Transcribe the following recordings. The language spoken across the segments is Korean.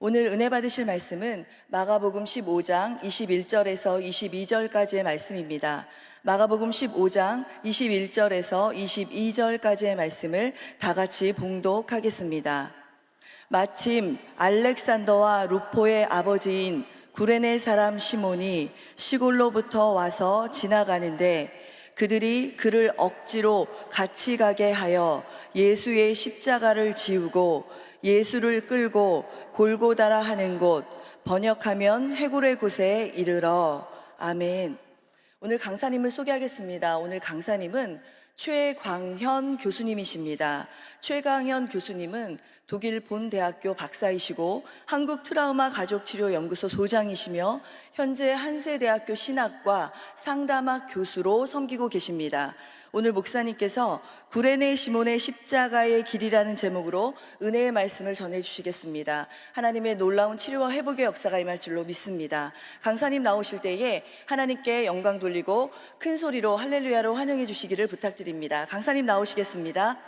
오늘 은혜 받으실 말씀은 마가복음 15장 21절에서 22절까지의 말씀입니다. 마가복음 15장 21절에서 22절까지의 말씀을 다 같이 봉독하겠습니다. 마침 알렉산더와 루포의 아버지인 구레네 사람 시몬이 시골로부터 와서 지나가는데 그들이 그를 억지로 같이 가게 하여 예수의 십자가를 지우고 예수를 끌고 골고다라 하는 곳, 번역하면 해골의 곳에 이르러. 아멘. 오늘 강사님을 소개하겠습니다. 오늘 강사님은 최광현 교수님이십니다. 최광현 교수님은 독일 본대학교 박사이시고 한국 트라우마 가족치료연구소 소장이시며 현재 한세대학교 신학과 상담학 교수로 섬기고 계십니다. 오늘 목사님께서 구레네 시몬의 십자가의 길이라는 제목으로 은혜의 말씀을 전해주시겠습니다. 하나님의 놀라운 치료와 회복의 역사가 임할 줄로 믿습니다. 강사님 나오실 때에 하나님께 영광 돌리고 큰 소리로 할렐루야로 환영해 주시기를 부탁드립니다. 강사님 나오시겠습니다.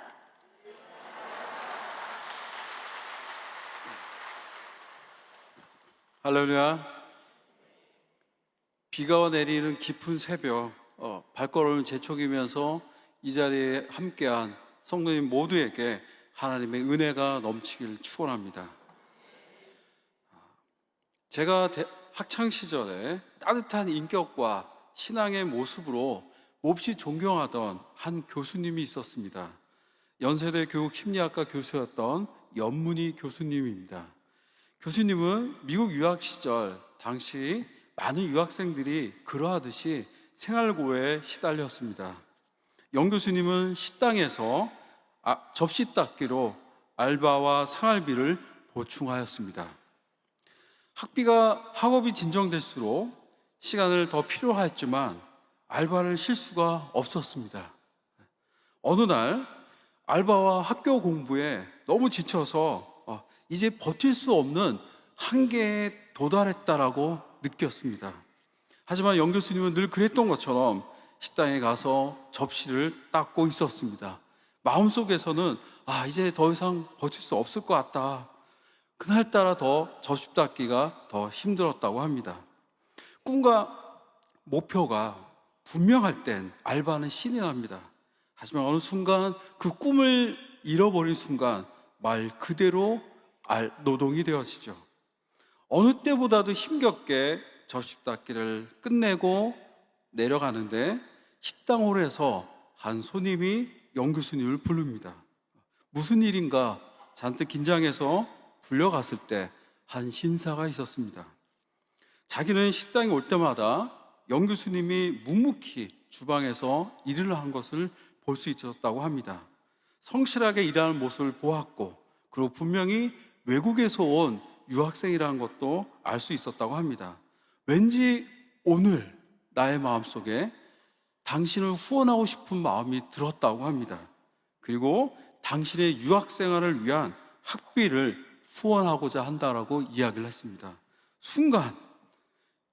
할렐루야. 비가 내리는 깊은 새벽, 발걸음을 재촉이면서 이 자리에 함께한 성도님 모두에게 하나님의 은혜가 넘치길 축원합니다. 제가 학창 시절에 따뜻한 인격과 신앙의 모습으로 몹시 존경하던 한 교수님이 있었습니다. 연세대 교육심리학과 교수였던 연문희 교수님입니다. 교수님은 미국 유학 시절 당시 많은 유학생들이 그러하듯이 생활고에 시달렸습니다. 영 교수님은 식당에서 접시 닦기로 알바와 생활비를 보충하였습니다. 학업이 진정될수록 시간을 더 필요하였지만 알바를 쉴 수가 없었습니다. 어느 날 알바와 학교 공부에 너무 지쳐서 이제 버틸 수 없는 한계에 도달했다라고 느꼈습니다. 하지만 영 교수님은 늘 그랬던 것처럼 식당에 가서 접시를 닦고 있었습니다. 마음속에서는 이제 더 이상 버틸 수 없을 것 같다. 그날따라 더 접시 닦기가 더 힘들었다고 합니다. 꿈과 목표가 분명할 땐 알바는 신이 납니다. 하지만 어느 순간 그 꿈을 잃어버린 순간 말 그대로 노동이 되어지죠. 어느 때보다도 힘겹게 접시 닦기를 끝내고 내려가는데 식당홀에서 한 손님이 영 교수님을 부릅니다. 무슨 일인가 잔뜩 긴장해서 불려갔을 때 한 신사가 있었습니다. 자기는 식당에 올 때마다 영 교수님이 묵묵히 주방에서 일을 한 것을 볼 수 있었다고 합니다. 성실하게 일하는 모습을 보았고, 그리고 분명히 외국에서 온 유학생이라는 것도 알 수 있었다고 합니다. 왠지 오늘 나의 마음속에 당신을 후원하고 싶은 마음이 들었다고 합니다. 그리고 당신의 유학생활을 위한 학비를 후원하고자 한다라고 이야기를 했습니다. 순간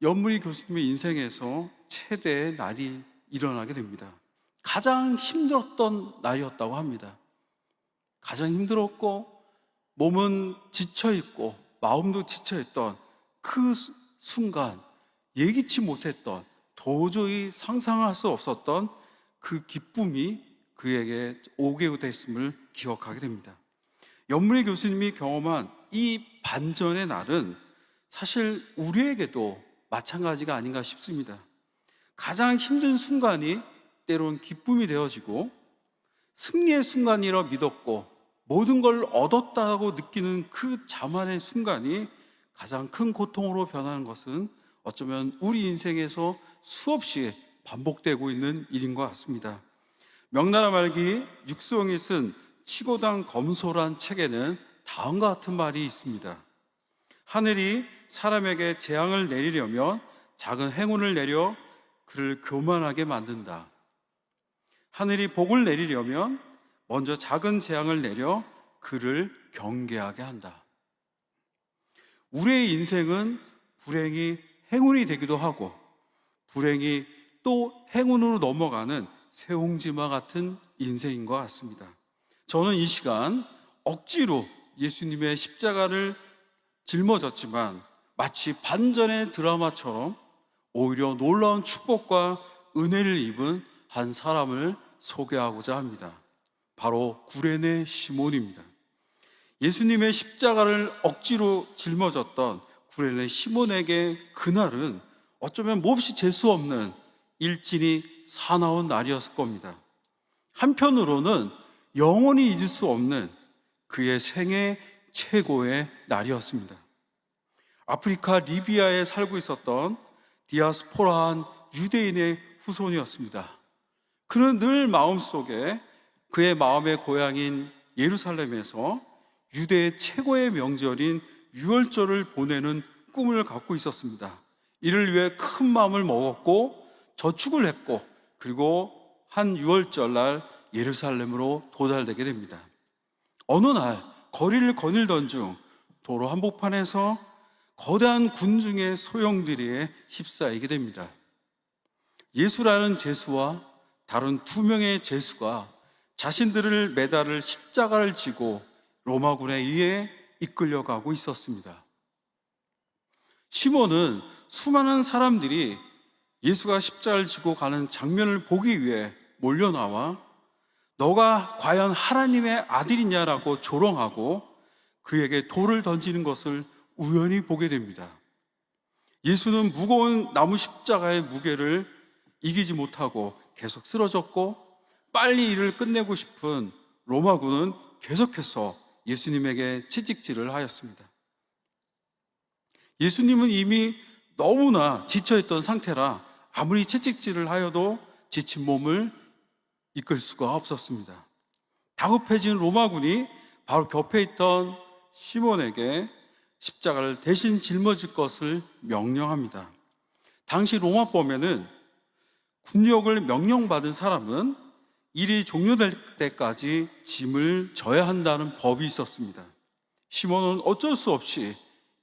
연문희 교수님의 인생에서 최대의 날이 일어나게 됩니다. 가장 힘들었던 날이었다고 합니다. 가장 힘들었고 몸은 지쳐있고 마음도 지쳐있던 그 순간 예기치 못했던, 도저히 상상할 수 없었던 그 기쁨이 그에게 오게 됐음을 기억하게 됩니다. 연문희 교수님이 경험한 이 반전의 날은 사실 우리에게도 마찬가지가 아닌가 싶습니다. 가장 힘든 순간이 때론 기쁨이 되어지고 승리의 순간이라 믿었고 모든 걸 얻었다고 느끼는 그 자만의 순간이 가장 큰 고통으로 변하는 것은 어쩌면 우리 인생에서 수없이 반복되고 있는 일인 것 같습니다. 명나라 말기 육수홍이 쓴 치고당 검소란 책에는 다음과 같은 말이 있습니다. 하늘이 사람에게 재앙을 내리려면 작은 행운을 내려 그를 교만하게 만든다. 하늘이 복을 내리려면 먼저 작은 재앙을 내려 그를 경계하게 한다. 우리의 인생은 불행이 행운이 되기도 하고 불행이 또 행운으로 넘어가는 새옹지마 같은 인생인 것 같습니다. 저는 이 시간 억지로 예수님의 십자가를 짊어졌지만 마치 반전의 드라마처럼 오히려 놀라운 축복과 은혜를 입은 한 사람을 소개하고자 합니다. 바로 구레네 시몬입니다. 예수님의 십자가를 억지로 짊어졌던 구레네 시몬에게 그날은 어쩌면 몹시 재수 없는 일진이 사나운 날이었을 겁니다. 한편으로는 영원히 잊을 수 없는 그의 생애 최고의 날이었습니다. 아프리카 리비아에 살고 있었던 디아스포라한 유대인의 후손이었습니다. 그는 늘 마음속에 그의 마음의 고향인 예루살렘에서 유대의 최고의 명절인 유월절을 보내는 꿈을 갖고 있었습니다. 이를 위해 큰 마음을 먹었고 저축을 했고, 그리고 한 유월절날 예루살렘으로 도달되게 됩니다. 어느 날 거리를 거닐던 중 도로 한복판에서 거대한 군중의 소용돌이에 휩싸이게 됩니다. 예수라는 제수와 다른 두 명의 제수가 자신들을 매달을 십자가를 지고 로마군에 의해 이끌려가고 있었습니다. 시몬은 수많은 사람들이 예수가 십자가를 지고 가는 장면을 보기 위해 몰려나와 너가 과연 하나님의 아들이냐라고 조롱하고 그에게 돌을 던지는 것을 우연히 보게 됩니다. 예수는 무거운 나무 십자가의 무게를 이기지 못하고 계속 쓰러졌고, 빨리 일을 끝내고 싶은 로마군은 계속해서 예수님에게 채찍질을 하였습니다. 예수님은 이미 너무나 지쳐있던 상태라 아무리 채찍질을 하여도 지친 몸을 이끌 수가 없었습니다. 다급해진 로마군이 바로 곁에 있던 시몬에게 십자가를 대신 짊어질 것을 명령합니다. 당시 로마법에는 군역을 명령받은 사람은 일이 종료될 때까지 짐을 져야 한다는 법이 있었습니다. 시몬은 어쩔 수 없이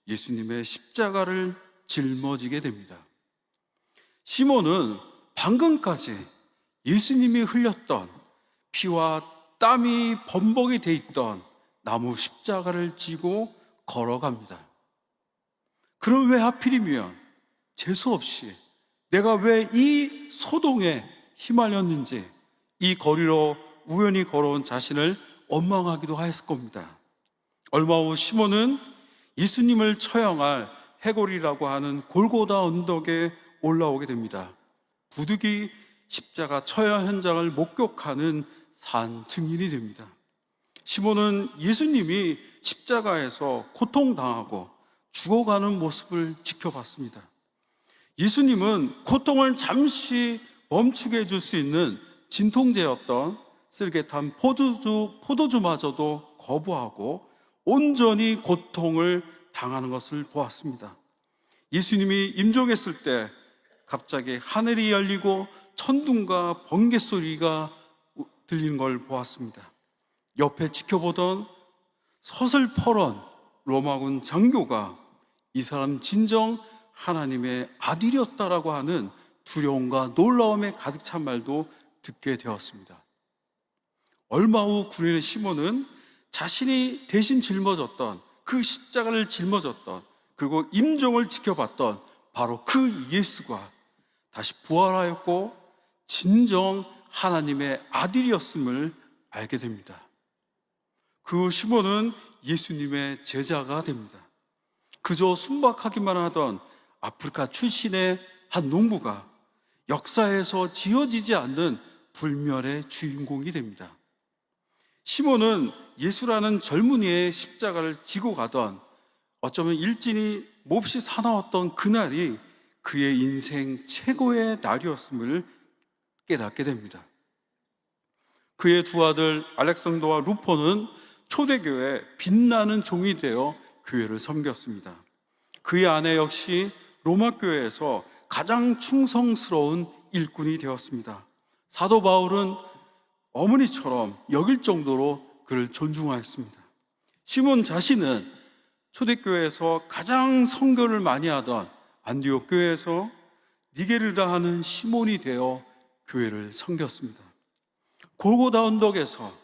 예수님의 십자가를 짊어지게 됩니다. 시몬은 방금까지 예수님이 흘렸던 피와 땀이 범벅이 돼 있던 나무 십자가를 지고 걸어갑니다. 그럼 왜 하필이면 재수없이 내가 왜 이 소동에 휘말렸는지 이 거리로 우연히 걸어온 자신을 원망하기도 하였을 겁니다. 얼마 후 시몬은 예수님을 처형할 해골이라고 하는 골고다 언덕에 올라오게 됩니다. 부득이 십자가 처형 현장을 목격하는 산 증인이 됩니다. 시몬은 예수님이 십자가에서 고통당하고 죽어가는 모습을 지켜봤습니다. 예수님은 고통을 잠시 멈추게 해줄 수 있는 진통제였던 쓸개탄 포도주마저도 거부하고 온전히 고통을 당하는 것을 보았습니다. 예수님이 임종했을 때 갑자기 하늘이 열리고 천둥과 번개 소리가 들리는 걸 보았습니다. 옆에 지켜보던 서슬퍼런 로마군 장교가 이 사람 진정 하나님의 아들이었다라고 하는 두려움과 놀라움에 가득 찬 말도 듣게 되었습니다. 얼마 후 구레네 시몬은 자신이 대신 짊어졌던 그 십자가를 짊어졌던, 그리고 임종을 지켜봤던 바로 그 예수가 다시 부활하였고 진정 하나님의 아들이었음을 알게 됩니다. 그 시몬은 예수님의 제자가 됩니다. 그저 순박하기만 하던 아프리카 출신의 한 농부가 역사에서 지어지지 않는 불멸의 주인공이 됩니다. 시몬은 예수라는 젊은이의 십자가를 지고 가던, 어쩌면 일진이 몹시 사나웠던 그날이 그의 인생 최고의 날이었음을 깨닫게 됩니다. 그의 두 아들 알렉산더와 루포는 초대교회 빛나는 종이 되어 교회를 섬겼습니다. 그의 아내 역시 로마교회에서 가장 충성스러운 일꾼이 되었습니다. 사도 바울은 어머니처럼 여길 정도로 그를 존중하였습니다. 시몬 자신은 초대교회에서 가장 선교를 많이 하던 안디옥 교회에서 니게르라 하는 시몬이 되어 교회를 섬겼습니다. 골고다 언덕에서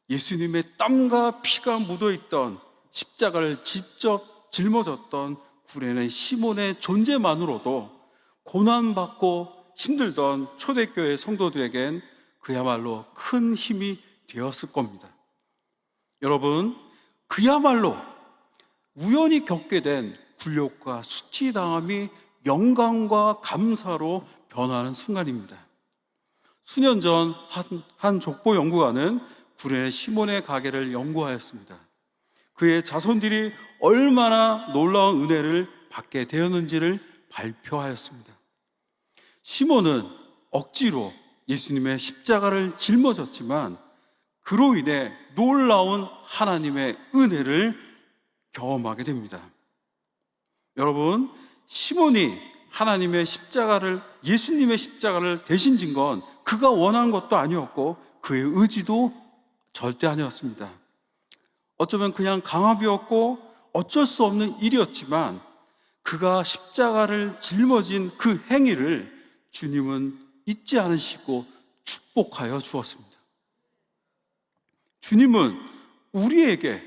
예수님의 땀과 피가 묻어있던 십자가를 직접 짊어졌던 구레네 시몬의 존재만으로도 고난받고 힘들던 초대교회 성도들에겐 그야말로 큰 힘이 되었을 겁니다. 여러분, 그야말로 우연히 겪게 된 굴욕과 수치당함이 영광과 감사로 변하는 순간입니다. 수년 전 한 족보 연구가는 구레네 시몬의 가게를 연구하였습니다. 그의 자손들이 얼마나 놀라운 은혜를 받게 되었는지를 발표하였습니다. 시몬은 억지로 예수님의 십자가를 짊어졌지만 그로 인해 놀라운 하나님의 은혜를 경험하게 됩니다. 여러분, 시몬이 하나님의 십자가를, 예수님의 십자가를 대신 진 건 그가 원한 것도 아니었고 그의 의지도 절대 아니었습니다. 어쩌면 그냥 강압이었고 어쩔 수 없는 일이었지만 그가 십자가를 짊어진 그 행위를 주님은 잊지 않으시고 축복하여 주었습니다. 주님은 우리에게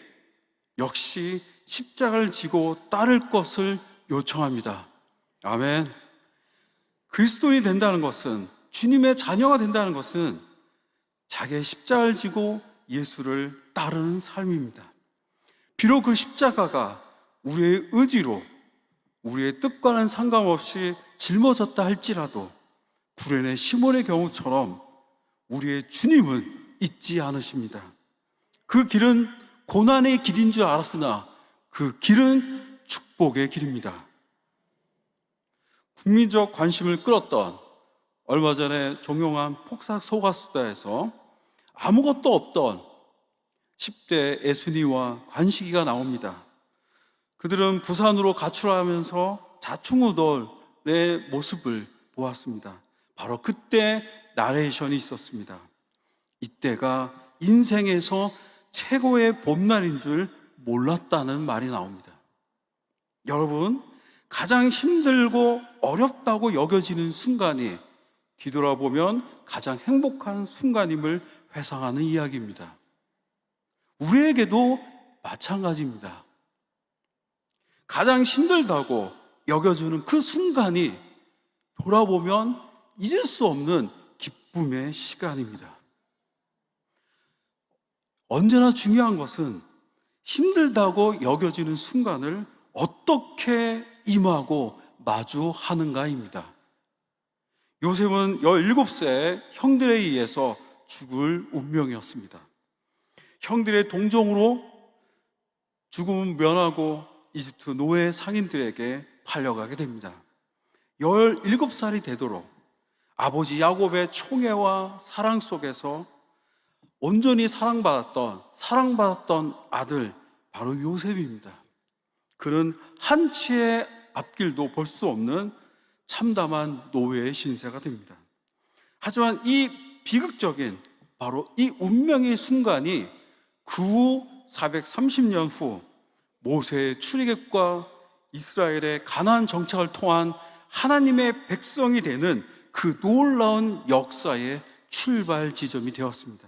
역시 십자가를 지고 따를 것을 요청합니다. 아멘. 그리스도인이 된다는 것은, 주님의 자녀가 된다는 것은 자기의 십자가를 지고 예수를 따르는 삶입니다. 비록 그 십자가가 우리의 의지로, 우리의 뜻과는 상관없이 짊어졌다 할지라도 구레네 시몬의 경우처럼 우리의 주님은 잊지 않으십니다. 그 길은 고난의 길인 줄 알았으나 그 길은 축복의 길입니다. 국민적 관심을 끌었던 얼마 전에 종영한 폭삭 소가수다에서 아무것도 없던 10대 애순이와 관식이가 나옵니다. 그들은 부산으로 가출하면서 자충우돌의 모습을 보았습니다. 바로 그때 나레이션이 있었습니다. 이때가 인생에서 최고의 봄날인 줄 몰랐다는 말이 나옵니다. 여러분, 가장 힘들고 어렵다고 여겨지는 순간이 뒤돌아보면 가장 행복한 순간임을 회상하는 이야기입니다. 우리에게도 마찬가지입니다. 가장 힘들다고 여겨지는 그 순간이 돌아보면 잊을 수 없는 기쁨의 시간입니다. 언제나 중요한 것은 힘들다고 여겨지는 순간을 어떻게 임하고 마주하는가입니다. 요셉은 17세 형들에 의해서 죽을 운명이었습니다. 형들의 동정으로 죽음을 면하고 이집트 노예 상인들에게 팔려가게 됩니다. 17살이 되도록 아버지 야곱의 총애와 사랑 속에서 온전히 사랑받았던 아들, 바로 요셉입니다. 그는 한치의 앞길도 볼 수 없는 참담한 노예의 신세가 됩니다. 하지만 이 비극적인 바로 이 운명의 순간이 그 후 430년 후 모세의 출애굽과 이스라엘의 가나안 정착을 통한 하나님의 백성이 되는 그 놀라운 역사의 출발 지점이 되었습니다.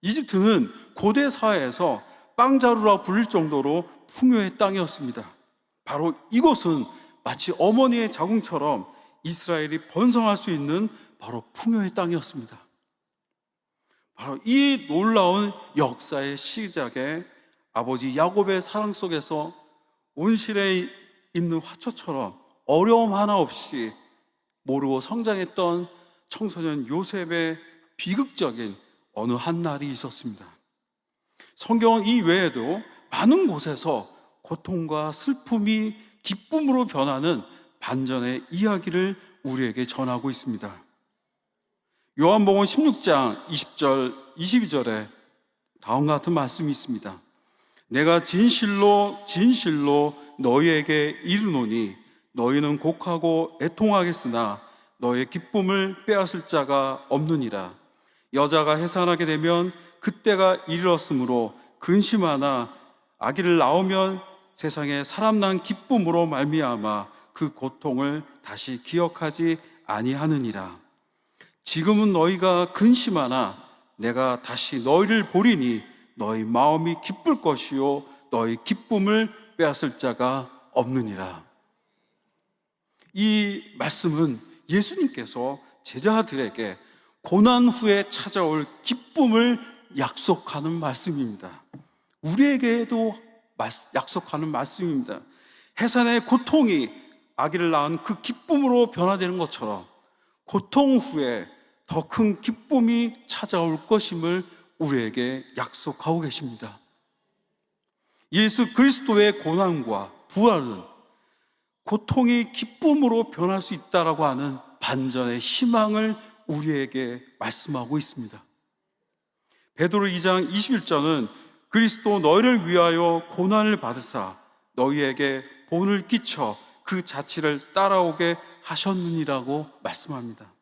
이집트는 고대 사회에서 빵자루라 불릴 정도로 풍요의 땅이었습니다. 바로 이곳은 마치 어머니의 자궁처럼 이스라엘이 번성할 수 있는 바로 풍요의 땅이었습니다. 바로 이 놀라운 역사의 시작에 아버지 야곱의 사랑 속에서 온실에 있는 화초처럼 어려움 하나 없이 모르고 성장했던 청소년 요셉의 비극적인 어느 한 날이 있었습니다. 성경은 이 외에도 많은 곳에서 고통과 슬픔이 기쁨으로 변하는 반전의 이야기를 우리에게 전하고 있습니다. 요한복음 16장 20절, 22절에 다음과 같은 말씀이 있습니다. 내가 진실로 진실로 너희에게 이르노니 너희는 곡하고 애통하겠으나 너의 기쁨을 빼앗을 자가 없느니라. 여자가 해산하게 되면 그때가 이르렀으므로 근심하나 아기를 낳으면 세상에 사람 난 기쁨으로 말미암아 그 고통을 다시 기억하지 아니하느니라. 지금은 너희가 근심하나 내가 다시 너희를 보리니 너희 마음이 기쁠 것이요 너희 기쁨을 빼앗을 자가 없느니라. 이 말씀은 예수님께서 제자들에게 고난 후에 찾아올 기쁨을 약속하는 말씀입니다. 우리에게도 약속하는 말씀입니다. 해산의 고통이 아기를 낳은 그 기쁨으로 변화되는 것처럼 고통 후에 더 큰 기쁨이 찾아올 것임을 우리에게 약속하고 계십니다. 예수 그리스도의 고난과 부활은 고통이 기쁨으로 변할 수 있다라고 하는 반전의 희망을 우리에게 말씀하고 있습니다. 베드로 2장 21절은 그리스도 너희를 위하여 고난을 받으사 너희에게 본을 끼쳐 그 자취를 따라오게 하셨느니라고 말씀합니다.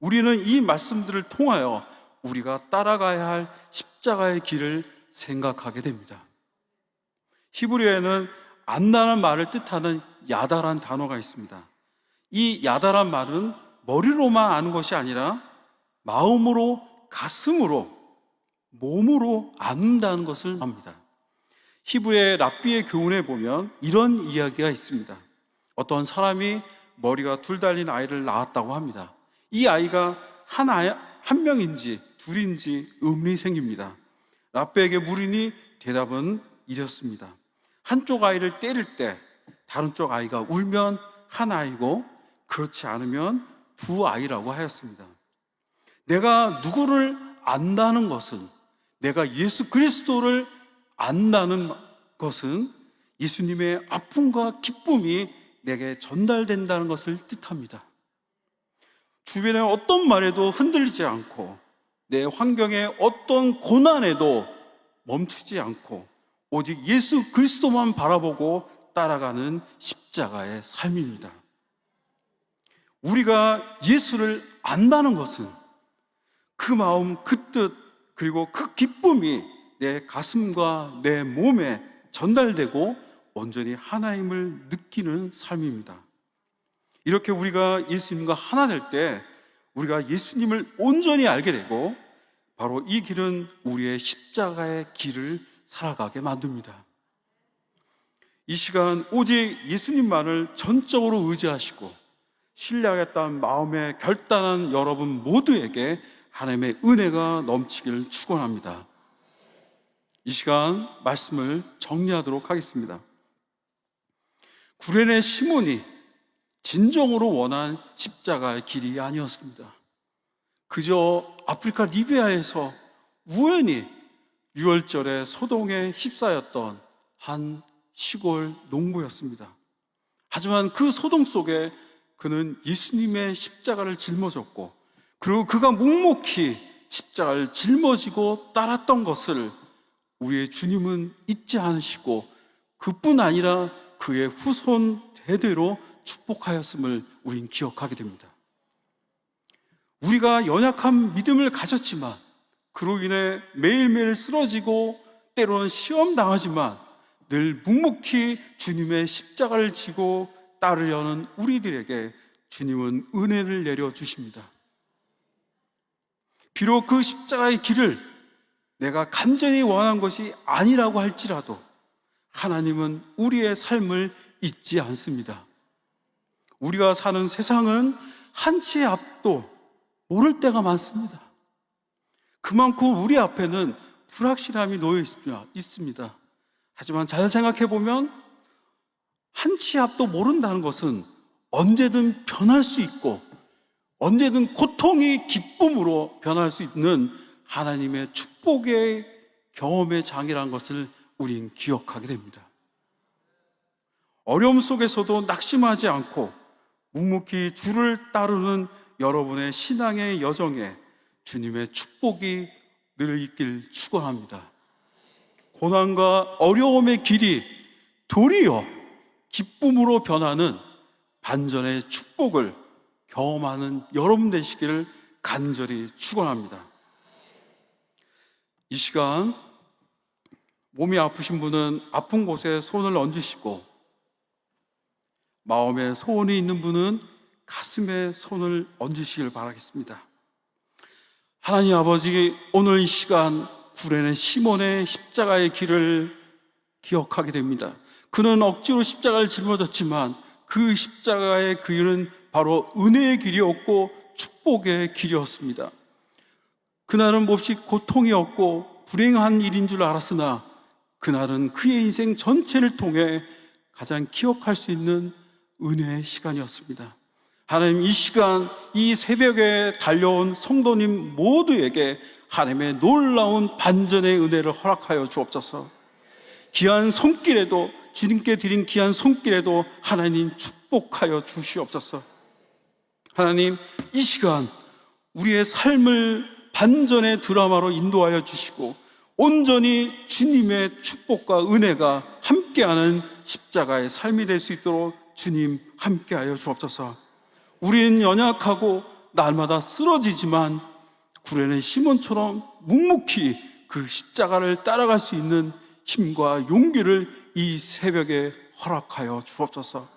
우리는 이 말씀들을 통하여 우리가 따라가야 할 십자가의 길을 생각하게 됩니다. 히브리어에는 안다는 말을 뜻하는 야다란 단어가 있습니다. 이 야다란 말은 머리로만 아는 것이 아니라 마음으로, 가슴으로, 몸으로 안다는 것을 합니다. 히브리의 랍비의 교훈에 보면 이런 이야기가 있습니다. 어떤 사람이 머리가 둘 달린 아이를 낳았다고 합니다. 이 아이가 한 명인지 둘인지 의문이 생깁니다. 랍비에게 물으니 대답은 이렇습니다. 한쪽 아이를 때릴 때 다른 쪽 아이가 울면 한 아이고 그렇지 않으면 두 아이라고 하였습니다. 내가 누구를 안다는 것은, 내가 예수 그리스도를 안다는 것은 예수님의 아픔과 기쁨이 내게 전달된다는 것을 뜻합니다. 주변의 어떤 말에도 흔들리지 않고 내 환경의 어떤 고난에도 멈추지 않고 오직 예수 그리스도만 바라보고 따라가는 십자가의 삶입니다. 우리가 예수를 안다는 것은 그 마음, 그 뜻, 그리고 그 기쁨이 내 가슴과 내 몸에 전달되고 온전히 하나임을 느끼는 삶입니다. 이렇게 우리가 예수님과 하나 될 때 우리가 예수님을 온전히 알게 되고 바로 이 길은 우리의 십자가의 길을 살아가게 만듭니다. 이 시간 오직 예수님만을 전적으로 의지하시고 신뢰하겠다는 마음에 결단한 여러분 모두에게 하나님의 은혜가 넘치기를 축원합니다. 이 시간 말씀을 정리하도록 하겠습니다. 구레네 시몬이 진정으로 원한 십자가의 길이 아니었습니다. 그저 아프리카 리비아에서 우연히 유월절에 소동에 휩싸였던 한 시골 농부였습니다. 하지만 그 소동 속에 그는 예수님의 십자가를 짊어졌고 그리고 그가 묵묵히 십자가를 짊어지고 따랐던 것을 우리의 주님은 잊지 않으시고 그뿐 아니라 그의 후손 대대로 축복하였음을 우린 기억하게 됩니다. 우리가 연약한 믿음을 가졌지만 그로 인해 매일매일 쓰러지고 때로는 시험당하지만 늘 묵묵히 주님의 십자가를 지고 따르려는 우리들에게 주님은 은혜를 내려주십니다. 비록 그 십자가의 길을 내가 간절히 원한 것이 아니라고 할지라도 하나님은 우리의 삶을 잊지 않습니다. 우리가 사는 세상은 한치의 앞도 모를 때가 많습니다. 그만큼 우리 앞에는 불확실함이 놓여 있습니다. 하지만 잘 생각해 보면 한치 앞도 모른다는 것은 언제든 변할 수 있고 언제든 고통이 기쁨으로 변할 수 있는 하나님의 축복의 경험의 장이라는 것을 우린 기억하게 됩니다. 어려움 속에서도 낙심하지 않고 묵묵히 주를 따르는 여러분의 신앙의 여정에 주님의 축복이 늘 있길 축원합니다. 고난과 어려움의 길이 도리어 기쁨으로 변하는 반전의 축복을 경험하는 여러분 되시기를 간절히 축원합니다. 이 시간 몸이 아프신 분은 아픈 곳에 손을 얹으시고 마음에 소원이 있는 분은 가슴에 손을 얹으시길 바라겠습니다. 하나님 아버지, 오늘 이 시간 구레네 시몬의 십자가의 길을 기억하게 됩니다. 그는 억지로 십자가를 짊어졌지만 그 십자가의 그 이유는 바로 은혜의 길이었고 축복의 길이었습니다. 그날은 몹시 고통이었고 불행한 일인 줄 알았으나 그날은 그의 인생 전체를 통해 가장 기억할 수 있는 은혜의 시간이었습니다. 하나님, 이 시간, 이 새벽에 달려온 성도님 모두에게 하나님의 놀라운 반전의 은혜를 허락하여 주옵소서. 귀한 손길에도, 주님께 드린 귀한 손길에도 하나님 축복하여 주시옵소서. 하나님, 이 시간 우리의 삶을 반전의 드라마로 인도하여 주시고 온전히 주님의 축복과 은혜가 함께하는 십자가의 삶이 될 수 있도록 주님 함께하여 주옵소서. 우리는 연약하고 날마다 쓰러지지만 구레네 시몬처럼 묵묵히 그 십자가를 따라갈 수 있는 힘과 용기를 이 새벽에 허락하여 주옵소서.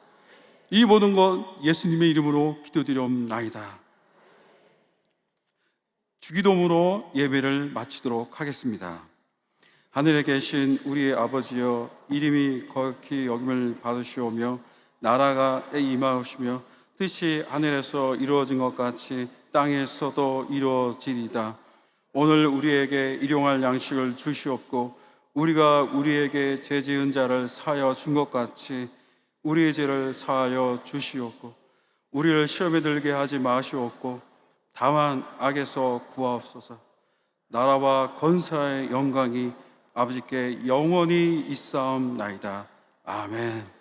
이 모든 것 예수님의 이름으로 기도드리옵나이다. 주기도문으로 예배를 마치도록 하겠습니다. 하늘에 계신 우리의 아버지여, 이름이 거룩히 여김을 받으시오며 나라가 임하오시며 뜻이 하늘에서 이루어진 것 같이 땅에서도 이루어지리이다. 오늘 우리에게 일용할 양식을 주시옵고 우리가 우리에게 죄 지은 자를 사하여 준 것 같이 우리의 죄를 사하여 주시옵고 우리를 시험에 들게 하지 마시옵고 다만 악에서 구하옵소서. 나라와 권세의 영광이 아버지께 영원히 있사옵나이다. 아멘.